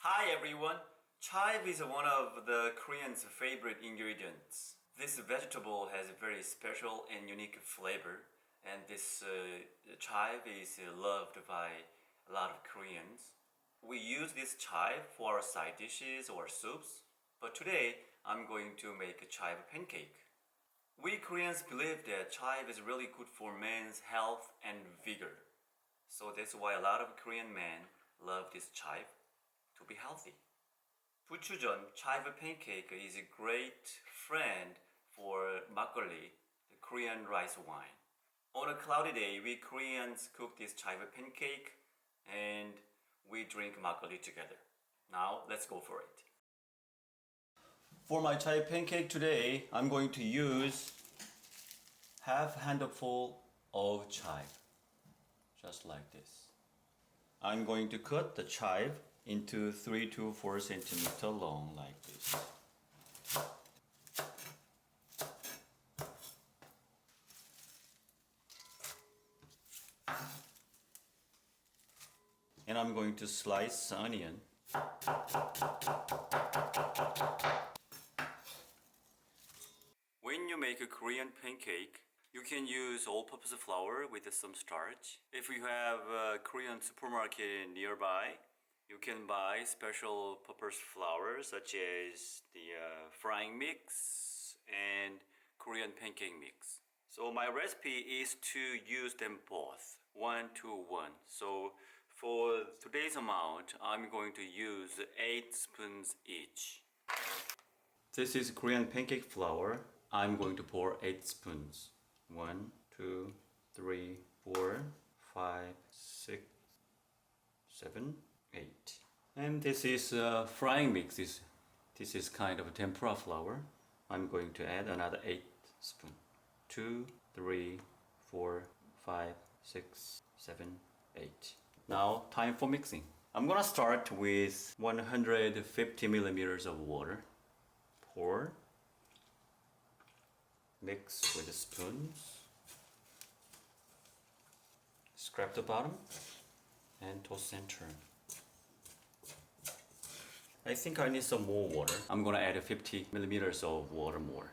Hi everyone! Chive is one of the Koreans' favorite ingredients. This vegetable has a very special and unique flavor, and this chive is loved by a lot of Koreans. We use this chive for our side dishes or soups, but today I'm going to make a chive pancake. We Koreans believe that chive is really good for men's health and vigor. So that's why a lot of Korean men love this chive to be healthy. Buchujeon chive pancake is a great friend for makgeoli, the Korean rice wine. On a cloudy day, we Koreans cook this chive pancake and we drink makgeoli together. Now let's go for it. For my chive pancake today, I'm going to use half handful of chive, just like this. I'm going to cut the chive into 3 to 4 centimeter long like this. And I'm going to slice onion. When you make a Korean pancake, you can use all-purpose flour with some starch. If you have a Korean supermarket nearby, you can buy special purpose flour such as the frying mix and Korean pancake mix. So my recipe is to use them both, 1 to 1. So for today's amount, I'm going to use 8 spoons each. This is Korean pancake flour. I'm going to pour 8 spoons. 1, 2, 3, 4, 5, 6, 7, 8. And this is frying mix. This is kind of tempura flour. I'm going to add another 8 spoons. 2, 3, 4, 5, 6, 7, 8. Now time for mixing. I'm gonna start with 150 milliliters of water. Pour. Mix with the spoons. Scrape the bottom and toss center. I think I need some more water. I'm gonna add 50 milliliters of water more.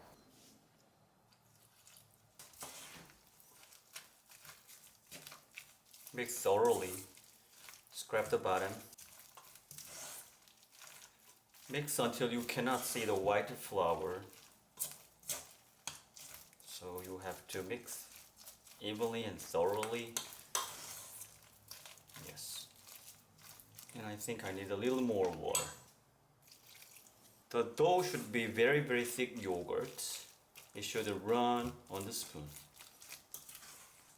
Mix thoroughly. Scrape the bottom. Mix until you cannot see the white flour. So you have to mix evenly and thoroughly. Yes. And I think I need a little more water. The dough should be very thick yogurt. It should run on the spoon.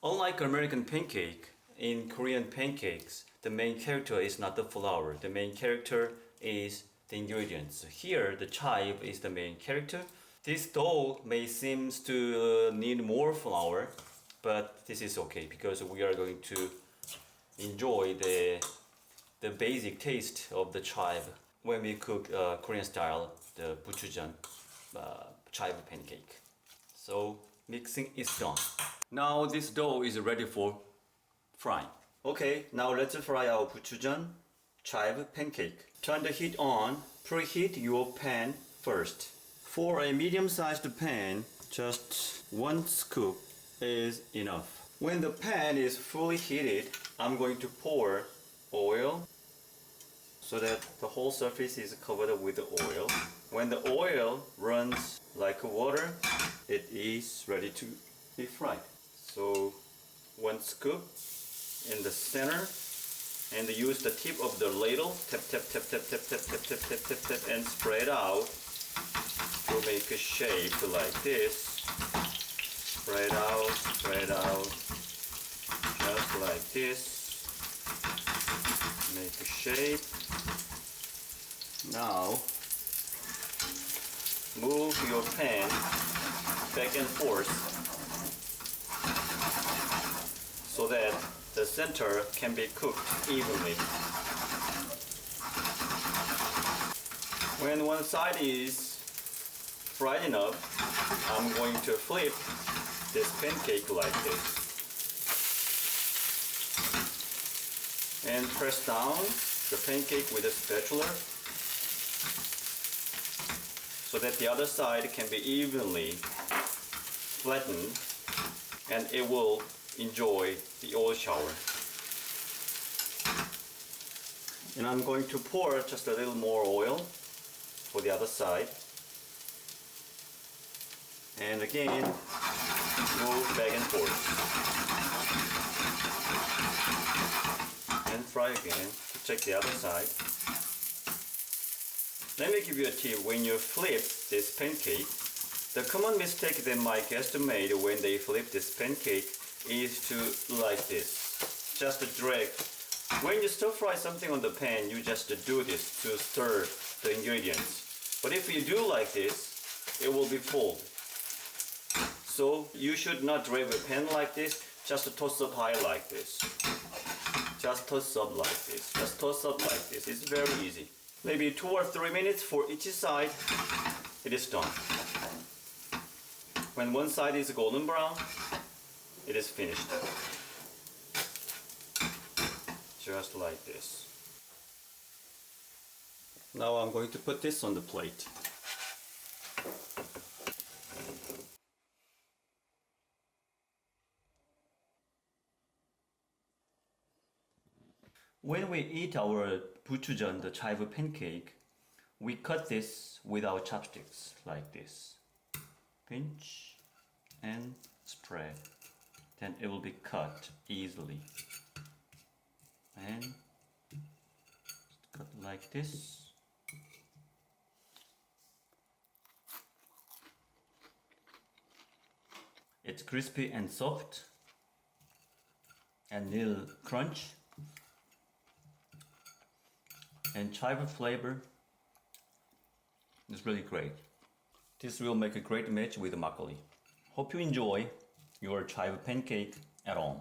Unlike American pancake, in Korean pancakes, the main character is not the flour. The main character is the ingredients. Here, the chive is the main character. This dough may seem to need more flour, but this is okay because we are going to enjoy the basic taste of the chive when we cook Korean style, the Buchujeon chive pancake. So mixing is done. Now this dough is ready for frying. Okay, now let's fry our Buchujeon chive pancake. Turn the heat on. Preheat your pan first. For a medium-sized pan, just 1 scoop is enough. When the pan is fully heated, I'm going to pour oil so that the whole surface is covered with oil. When the oil runs like water, it is ready to be fried. So 1 scoop in the center, and use the tip of the ladle, tap, and spread out to make a shape like this. Spread out, just like this. Make a shape. Now, move your pan back and forth so that the center can be cooked evenly. When one side is fried enough, I'm going to flip this pancake like this and press down the pancake with a spatula so that the other side can be evenly flattened and it will enjoy the oil shower. And I'm going to pour just a little more oil for the other side. And again, move back and forth. And fry again to check the other side. Let me give you a tip. When you flip this pancake, the common mistake that my guests made when they flip this pancake is to like this. Just drag. When you stir fry something on the pan, you just do this to stir the ingredients. But if you do like this, it will be full. So you should not drag the pan like this, just toss up high like this. Just toss up like this. Just toss up like this. It's very easy. Maybe 2 or 3 minutes for each side. It is done. When one side is golden brown, it is finished. Just like this. Now I'm going to put this on the plate. When we eat our Buchujeon, the chive pancake, we cut this with our chopsticks like this. Pinch and spread. Then it will be cut easily. And cut like this. It's crispy and soft and little crunch. And chive flavor is really great. This will make a great match with makgeoli. Hope you enjoy your chive pancake at home.